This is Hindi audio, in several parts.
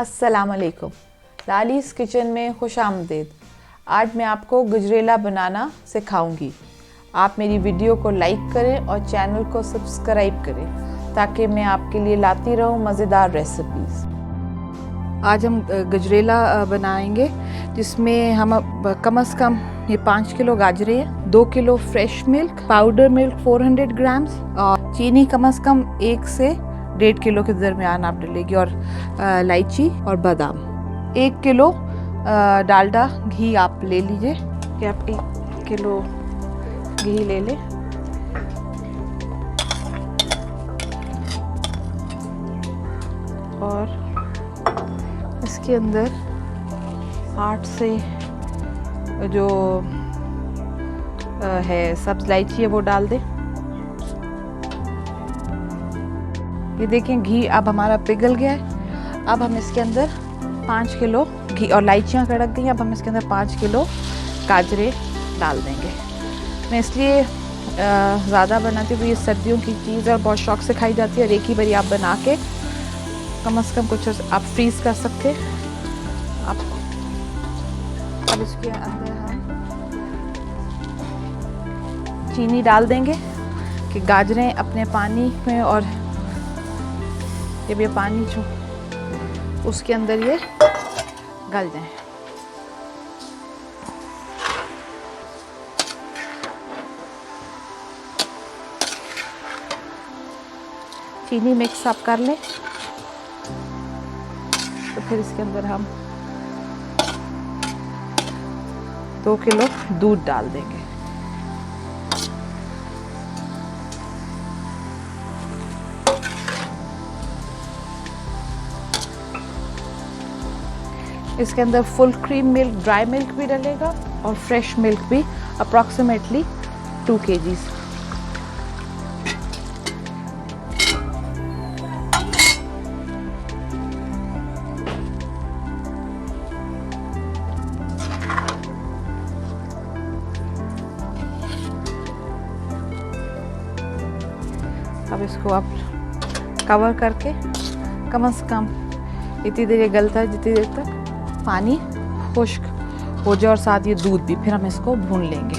अस्सलामुअलैकुम, लालीज़ किचन में खुश आमदीद। आज मैं आपको गजरेला बनाना सिखाऊंगी। आप मेरी वीडियो को लाइक करें और चैनल को सब्सक्राइब करें ताकि मैं आपके लिए लाती रहूं मज़ेदार रेसिपीज़। आज हम गजरेला बनाएंगे जिसमें हम कम से कम ये 5 किलो गाजरें हैं, 2 kilo fresh milk, powder milk 400 grams और चीनी कम से कम 1 से 1.5 किलो के दरमियान आप डालेंगे और इलायची और बादाम। 1 किलो डालडा घी आप ले लीजिए कि आप 1 किलो घी ले लें। और इसके अंदर 8 से जो है सब्ज इलायची है वो डाल दें। ये देखें घी अब हमारा पिघल गया है। अब हम इसके अंदर 5 किलो घी और इलायचियाँ कड़क गई। अब हम इसके अंदर 5 किलो गाजरें डाल देंगे। मैं इसलिए ज़्यादा बनाती हूँ, ये सर्दियों की चीज़ है और बहुत शौक से खाई जाती है और एक ही बारी आप बना के कम से कम कुछ आप फ्रीज़ कर सकते हैं। अब इसके अंदर हम चीनी डाल देंगे कि गाजरें अपने पानी में और जब ये पानी जो उसके अंदर ये गल जाए। चीनी मिक्स आप कर लें तो फिर इसके अंदर हम 2 किलो दूध डाल देंगे। इसके अंदर full cream milk, dry milk भी डलेगा और फ्रेश मिल्क भी अप्रॉक्सीमेटली 2 kgs। अब इसको आप कवर करके कम से कम इतनी देर ये गलता है जितनी देर तक पानी खुश्क हो जाए और साथ ये दूध भी, फिर हम इसको भून लेंगे।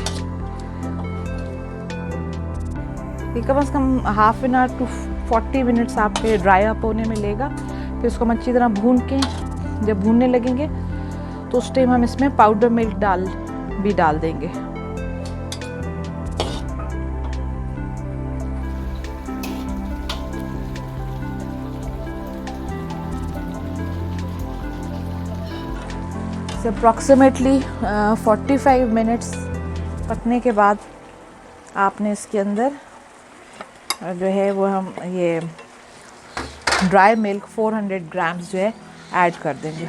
ये कम से कम half an hour to 40 minutes आपके ड्राई अप होने में लेगा। फिर इसको हम अच्छी तरह भून के जब भूनने लगेंगे तो उस टाइम हम इसमें पाउडर मिल्क भी डाल देंगे। अप्रॉक्सीमेटली 45 मिनट्स पकने के बाद आपने इसके अंदर जो है वो हम ये ड्राई मिल्क 400 ग्राम्स जो है ऐड कर देंगे।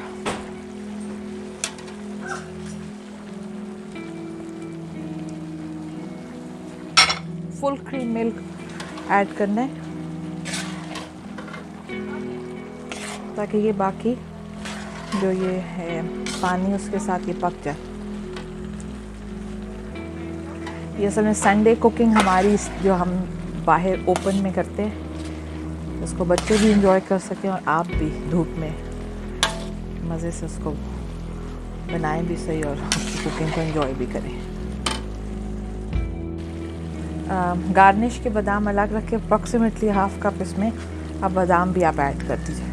फुल क्रीम मिल्क ऐड करना है ताकि ये बाकी जो ये है पानी उसके साथ ये पक जाए। ये असल में संडे कुकिंग हमारी जो हम बाहर ओपन में करते हैं, इसको बच्चे भी इंजॉय कर सकें और आप भी धूप में मज़े से उसको बनाएं भी सही और कुकिंग को इंजॉय भी करें। गार्निश के बादाम अलग रख के अप्रॉक्सीमेटली हाफ कप इसमें आप बादाम भी आप ऐड कर दीजिए।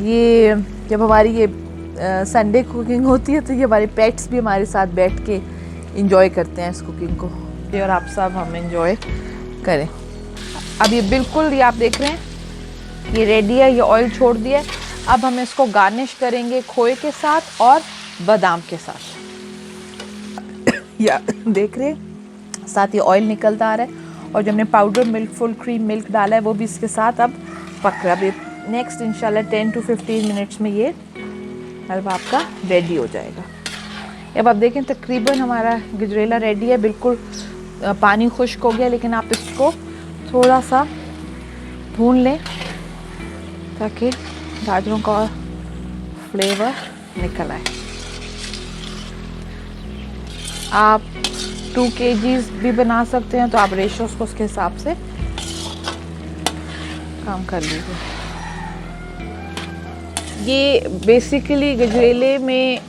ये जब हमारी ये संडे कुकिंग होती है तो ये हमारे पेट्स भी हमारे साथ बैठ के इंजॉय करते हैं इस कुकिंग को, और आप सब हम इंजॉय करें। अब ये बिल्कुल ये आप देख रहे हैं ये रेडी है, ये ऑयल छोड़ दिया है। अब हम इसको गार्निश करेंगे खोए के साथ और बादाम के साथ। या देख रहे हैं साथ ये ऑयल निकलता आ रहा है और जो हमने powder milk full cream milk डाला है वो भी इसके साथ अब पक रहा है। नेक्स्ट इंशाल्लाह 10 to 15 मिनट्स में ये हलवा आपका रेडी हो जाएगा। अब आप देखें तकरीबन हमारा गजरेला रेडी है, बिल्कुल पानी खुश्क हो गया, लेकिन आप इसको थोड़ा सा भून लें ताकि गाजरों का फ्लेवर निकल आए। आप 2 kgs भी बना सकते हैं, तो आप रेशोस को उसके हिसाब से काम कर लीजिए। ये बेसिकली गजरेले में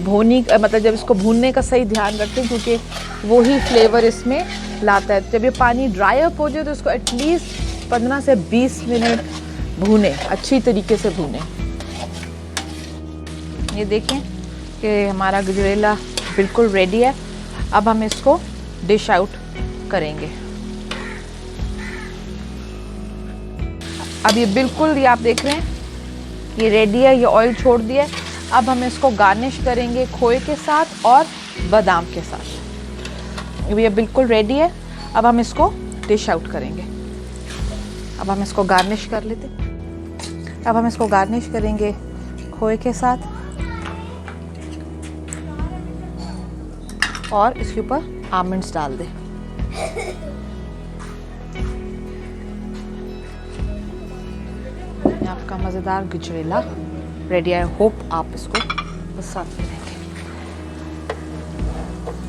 भुनी मतलब जब इसको भूनने का सही ध्यान रखें, क्योंकि वो ही फ्लेवर इसमें लाता है। जब ये पानी ड्राई अप हो जाए तो इसको एटलीस्ट 15 से 20 मिनट भूनें, अच्छी तरीके से भूनें। ये देखें कि हमारा गजरेला बिल्कुल रेडी है। अब हम इसको डिश आउट करेंगे। अब ये बिल्कुल, ये आप देख रहे हैं ये रेडी है, ये ऑयल छोड़ दिया है। अब हम इसको गार्निश करेंगे खोए के साथ और बादाम के साथ। ये बिल्कुल रेडी है। अब हम इसको डिश आउट करेंगे। अब हम इसको गार्निश कर लेते। अब हम इसको गार्निश करेंगे खोए के साथ और इसके ऊपर आमंड्स डाल दें। आपका मज़ेदार गजरेला रेडी है। होप आप इसको पसंद करें।